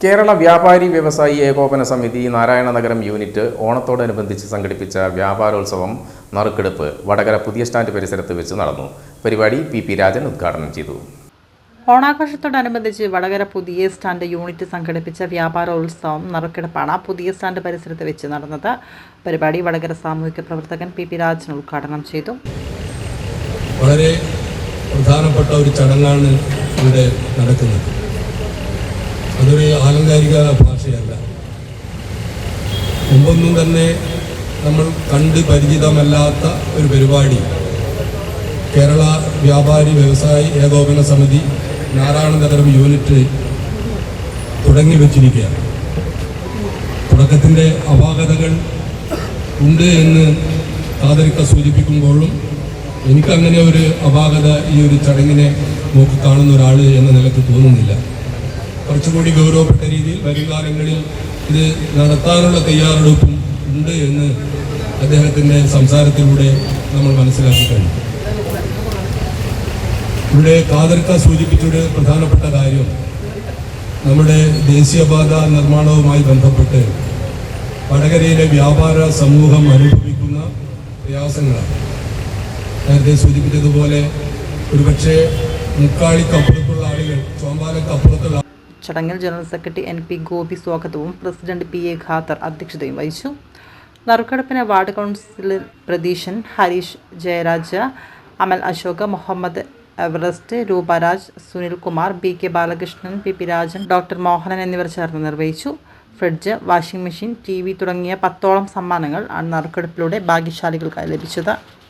കേരള വ്യാപാരി വ്യവസായി ഏകോപന സമിതി നാരായണനഗരം യൂണിറ്റ് ഓണത്തോടനുബന്ധിച്ച് സംഘടിപ്പിച്ച വ്യാപാരോത്സവം നറുക്കെടുപ്പ് വടകര പുതിയ സ്റ്റാൻഡ് പരിസരത്ത് വെച്ച് നടന്നു. പരിപാടി പി രാജൻ ഉദ്ഘാടനം ചെയ്തു. ഓണാഘോഷത്തോടനുബന്ധിച്ച് വടകര പുതിയ സ്റ്റാൻഡ് യൂണിറ്റ് സംഘടിപ്പിച്ച വ്യാപാരോത്സവം നറുക്കെടുപ്പാണ് പുതിയ സ്റ്റാൻഡ് പരിസരത്ത് വെച്ച് നടന്നത്. പരിപാടി വടകര സാമൂഹിക പ്രവർത്തകൻ പി രാജൻ ഉദ്ഘാടനം ചെയ്തു. വളരെ പ്രധാനപ്പെട്ട ഒരു ചടങ്ങാണ് ഇവിടെ നടക്കുന്നത്. അതൊരു ആലങ്കാരിക ഭാഷയല്ല. മുമ്പൊന്നും തന്നെ നമ്മൾ കണ്ട് പരിചിതമല്ലാത്ത ഒരു പരിപാടി കേരള വ്യാപാരി വ്യവസായി ഏകോപന സമിതി നാരായണനഗരം യൂണിറ്റ് തുടങ്ങി വച്ചിരിക്കുകയാണ്. തുടക്കത്തിൻ്റെ അപാകതകൾ ഉണ്ട് എന്ന് ആദരിക്ക സൂചിപ്പിക്കുമ്പോഴും എനിക്കങ്ങനെ ഒരു അപാകത ഈ ഒരു ചടങ്ങിനെ നോക്കിക്കാണുന്ന ഒരാൾ എന്ന നിലയ്ക്ക് തോന്നുന്നില്ല. കുറച്ചുകൂടി ഗൗരവപ്പെട്ട രീതിയിൽ വരും കാലങ്ങളിൽ ഇത് നടത്താനുള്ള തയ്യാറെടുപ്പും ഉണ്ട് എന്ന് അദ്ദേഹത്തിൻ്റെ സംസാരത്തിലൂടെ നമ്മൾ മനസ്സിലാക്കി കഴിഞ്ഞു. ഇവിടെ കാതർക്ക സൂചിപ്പിച്ചൊരു പ്രധാനപ്പെട്ട കാര്യം നമ്മുടെ ദേശീയപാത നിർമ്മാണവുമായി ബന്ധപ്പെട്ട് വടകരയിലെ വ്യാപാര സമൂഹം അനുഭവിക്കുന്ന പ്രയാസങ്ങളാണ്. നേരത്തെ സൂചിപ്പിച്ചതുപോലെ ഒരുപക്ഷെ മുക്കാളിക്കപ്പുറത്തുള്ള ആളുകൾ ചോമ്പാലക്കപ്പുറത്തുള്ള ചടങ്ങിൽ ജനറൽ സെക്രട്ടറി NP ഗോപി സ്വാഗതവും പ്രസിഡന്റ് PA ഖാദർ അധ്യക്ഷതയും വഹിച്ചു. നറുക്കെടുപ്പിന് ward councillor Pratheeshan, Harish, Jayaraja, Amal Ashoka, Muhammad Everest, Rooparaj, Sunilkumar, BK Balakrishnan, P Rajan, doctor Mohanan എന്നിവർ ചേർന്ന് നിർവഹിച്ചു. ഫ്രിഡ്ജ്, വാഷിംഗ് മെഷീൻ, TV തുടങ്ങിയ 10ഓളം സമ്മാനങ്ങൾ ആണ് നറുക്കെടുപ്പിലൂടെ ഭാഗ്യശാലികൾക്കായി ലഭിച്ചത്.